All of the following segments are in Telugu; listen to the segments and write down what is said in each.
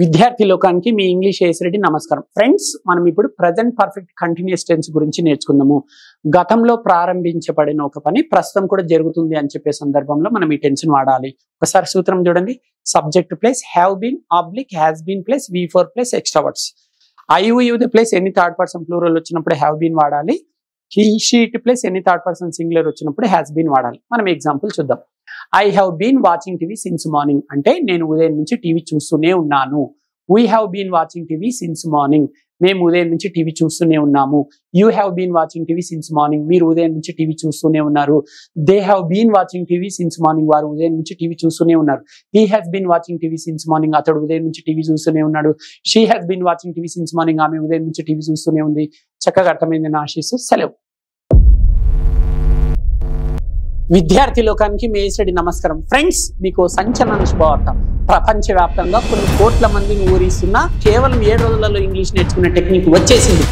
విద్యార్థి లోకానికి మీ ఇంగ్లీష్ ఏఎస్ నమస్కారం. ఫ్రెండ్స్, మనం ఇప్పుడు ప్రెజెంట్ పర్ఫెక్ట్ కంటిన్యూస్ టెన్స్ గురించి నేర్చుకుందాము. గతంలో ప్రారంభించబడిన ఒక పని ప్రస్తుతం కూడా జరుగుతుంది అని చెప్పే సందర్భంలో మనం ఈ టెన్స్ వాడాలి. ఒకసారి సూత్రం చూడండి. Subject plus have been oblique has been plus V4 plus extra words. I plus any third person plural వచ్చినప్పుడు హ్యావ్ బీన్ వాడాలి. He she it plus any third person singular వచ్చినప్పుడు హ్యాస్ బీన్ వాడాలి. మనం ఎగ్జాంపుల్ చూద్దాం. I have been watching TV since morning అంటే నేను ఉదయం నుంచి టీవీ చూస్తూనే ఉన్నాను. We have been watching TV since morning, మేము ఉదయం నుంచి టీవీ చూస్తూనే ఉన్నాము. You have been watching TV since morning, మీరు ఉదయం నుంచి టీవీ చూస్తూనే ఉన్నారు. They have been watching TV since morning, వారు ఉదయం నుంచి టీవీ చూస్తూనే ఉన్నారు. He has been watching TV since morning, అతడు ఉదయం నుంచి టీవీ చూస్తూనే ఉన్నాడు. She has been watching TV since morning, ఆమె ఉదయం నుంచి టీవీ చూస్తూనే ఉంది. చక్కగా అర్థమైందని ఆశిస్తూ సెలవు. విద్యార్థి లోకానికి మీ ఏఎస్ నమస్కారం. ఫ్రెండ్స్, మీకు సంచలన శుభవార్త. ప్రపంచవ్యాప్తంగా కొన్ని కోట్ల మందిని ఊరిస్తున్న కేవలం 7 రోజులలో ఇంగ్లీష్ నేర్చుకునే టెక్నిక్ వచ్చేసింది.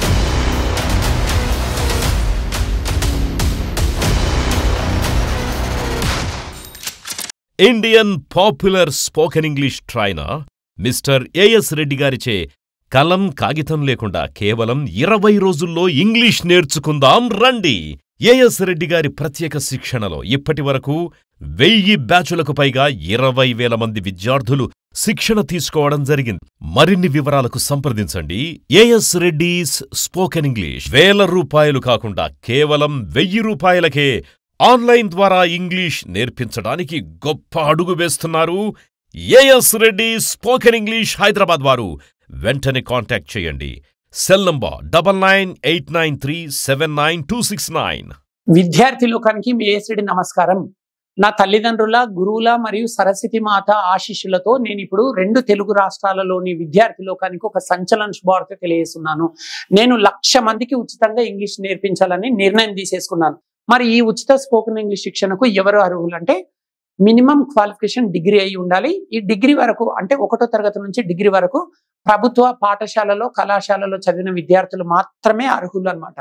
Indian popular spoken English trainer mister AS Reddy గారిచే కలం కాగితం లేకుండా కేవలం 20 రోజుల్లో ఇంగ్లీష్ నేర్చుకుందాం రండి. ఏఎస్ రెడ్డి గారి ప్రత్యేక శిక్షణలో ఇప్పటి వరకు 1000 బ్యాచులకు పైగా 20,000 మంది విద్యార్థులు శిక్షణ తీసుకోవడం జరిగింది. మరిన్ని వివరాలకు సంప్రదించండి. As Reddy's spoken English. ₹1000 కాకుండా కేవలం ₹1000కే ఆన్లైన్ ద్వారా ఇంగ్లీష్ నేర్పించడానికి గొప్ప అడుగు వేస్తున్నారు AS Reddy spoken English Hyderabad వారు. వెంటనే కాంటాక్ట్ చేయండి. Cell number 9989379269. విద్యార్థి లోకానికి మీ ఏఎస్ నమస్కారం. నా తల్లిదండ్రుల, గురువుల మరియు సరస్వతి మాత ఆశీస్సులతో నేను ఇప్పుడు 2 తెలుగు రాష్ట్రాలలోని విద్యార్థి లోకానికి ఒక సంచలన శుభవార్త తెలియజేస్తున్నాను. నేను 1,00,000 మందికి ఉచితంగా ఇంగ్లీష్ నేర్పించాలని నిర్ణయం తీసేసుకున్నాను. మరి ఈ ఉచిత స్పోకెన్ ఇంగ్లీష్ శిక్షణకు ఎవరు అర్హులు అంటే మినిమం క్వాలిఫికేషన్ డిగ్రీ అయి ఉండాలి. ఈ డిగ్రీ వరకు అంటే 1వ తరగతి నుంచి డిగ్రీ వరకు ప్రభుత్వ పాఠశాలలో, కళాశాలలో చదివిన విద్యార్థులు మాత్రమే అర్హులు అన్నమాట.